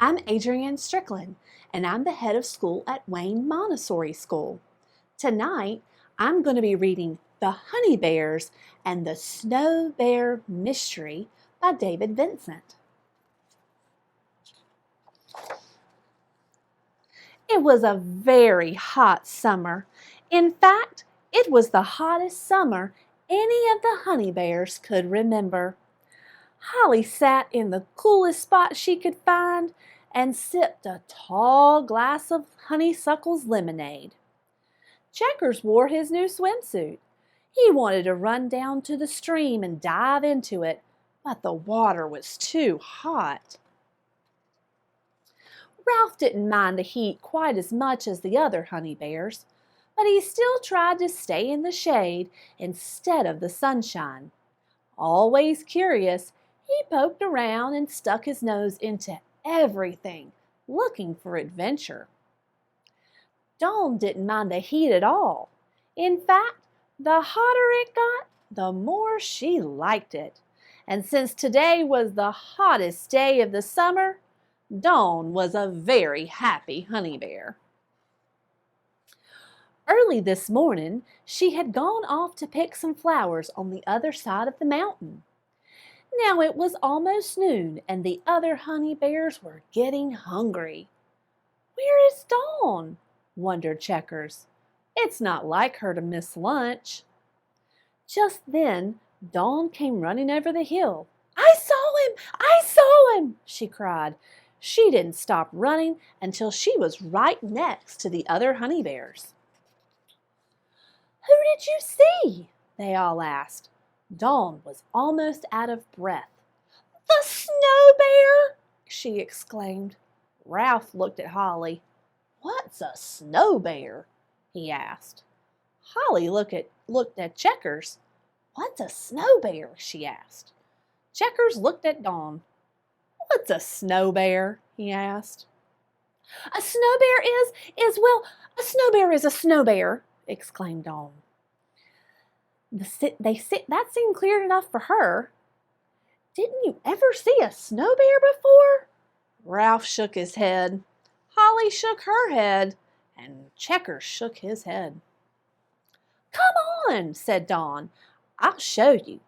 I'm Adrienne Strickland, and I'm the head of school at Wayne Montessori School. Tonight, I'm going to be reading The Honey Bears and the Snow Bear Mystery by David Vincent. It was a very hot summer. In fact, it was the hottest summer any of the honey bears could remember. Holly sat in the coolest spot she could find and sipped a tall glass of honeysuckle's lemonade. Checkers wore his new swimsuit. He wanted to run down to the stream and dive into it, but the water was too hot. Ralph didn't mind the heat quite as much as the other honey bears, but he still tried to stay in the shade instead of the sunshine. Always curious, he poked around and stuck his nose into everything, looking for adventure. Dawn didn't mind the heat at all. In fact, the hotter it got, the more she liked it. And since today was the hottest day of the summer, Dawn was a very happy honey bear. Early this morning, she had gone off to pick some flowers on the other side of the mountain. Now it was almost noon, and the other honey bears were getting hungry. "Where is Dawn?" wondered Checkers. "It's not like her to miss lunch." Just then, Dawn came running over the hill. "I saw him! I saw him!" she cried. She didn't stop running until she was right next to the other honey bears. "Who did you see?" they all asked. Dawn was almost out of breath. "The Snow Bear!" she exclaimed. Ralph looked at Holly. "What's a snow bear?" he asked. Holly looked at Checkers. "What's a snow bear?" she asked. Checkers looked at Dawn. "What's a snow bear?" he asked. "A snow bear a snow bear is a snow bear," exclaimed Dawn. That seemed clear enough for her. "Didn't you ever see a snow bear before?" Ralph shook his head. Holly shook her head, and Checkers shook his head. "Come on," said Dawn. "I'll show you."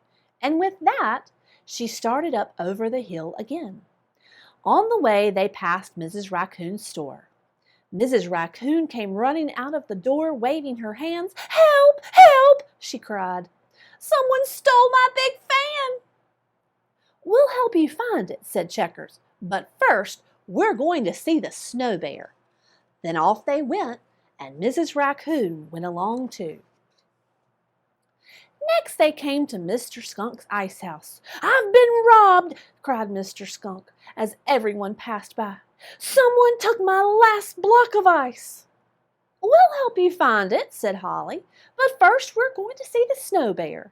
And with that, she started up over the hill again. On the way, they passed Mrs. Raccoon's store. Mrs. Raccoon came running out of the door, waving her hands. "Help! Help!" she cried. "Someone stole my big fan!" "We'll help you find it," said Checkers. "But first, we're going to see the Snow Bear." Then off they went, and Mrs. Raccoon went along too. Next they came to Mr. Skunk's ice house. "I've been robbed!" cried Mr. Skunk as everyone passed by. "Someone took my last block of ice." "We'll help you find it," said Holly. "But first we're going to see the Snow Bear."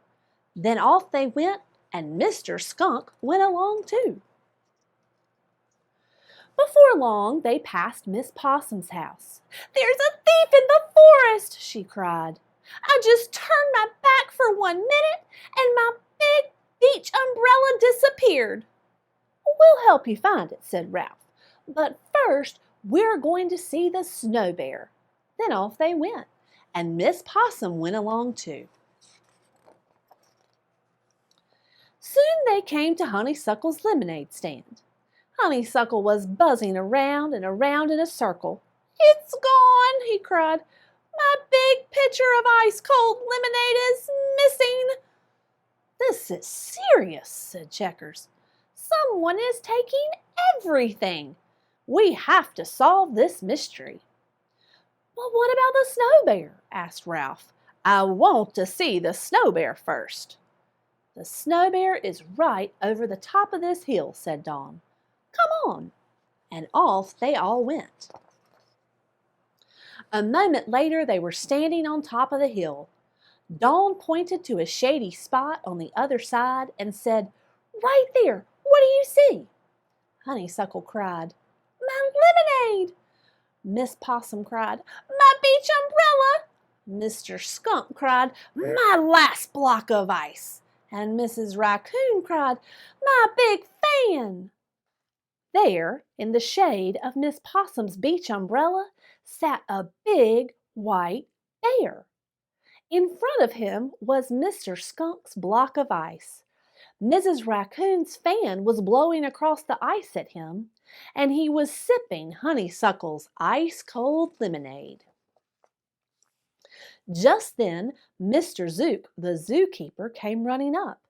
Then off they went, and Mr. Skunk went along too. Before long they passed Miss Possum's house. "There's a thief in the forest!" she cried. "I just turned my back for 1 minute and my big beach umbrella disappeared." "We'll help you find it," said Ralph. "But first we're going to see the Snow Bear." Then off they went, and Miss Possum went along too. Soon they came to Honeysuckle's lemonade stand. Honeysuckle was buzzing around and around in a circle. "It's gone!" he cried. "My big pitcher of ice-cold lemonade is missing." "This is serious," said Checkers. "Someone is taking everything. We have to solve this mystery." "Well, what about the Snow Bear?" asked Ralph. "I want to see the Snow Bear first." "The Snow Bear is right over the top of this hill," said Dawn. "Come on." And off they all went. A moment later they were standing on top of the hill. Dawn pointed to a shady spot on the other side and said, "Right there, what do you see?" Honeysuckle cried, "My lemonade!" Miss Possum cried, "My beach umbrella!" Mr. Skunk cried, "My last block of ice!" And Mrs. Raccoon cried, "My big fan!" There, in the shade of Miss Possum's beach umbrella, sat a big white bear. In front of him was Mr. Skunk's block of ice. Mrs. Raccoon's fan was blowing across the ice at him, and he was sipping Honeysuckle's ice-cold lemonade. Just then, Mr. Zook, the zookeeper, came running up.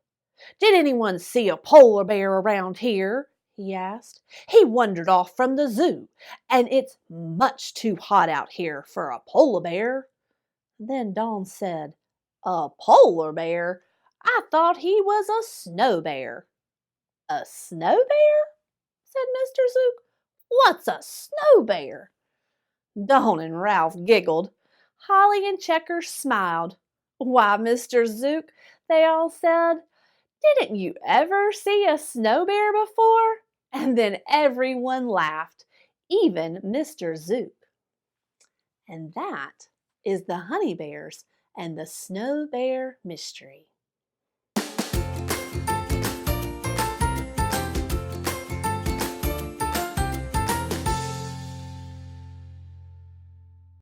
"Did anyone see a polar bear around here?" he asked. "He wandered off from the zoo, and it's much too hot out here for a polar bear." Then Dawn said, "A polar bear? I thought he was a snow bear." "A snow bear?" said Mr. Zook. "What's a snow bear?" Dawn and Ralph giggled. Holly and Checkers smiled. "Why, Mr. Zook," they all said, "didn't you ever see a snow bear before?" And then everyone laughed, even Mr. Zook. And that is the Honey Bears and the Snow Bear mystery.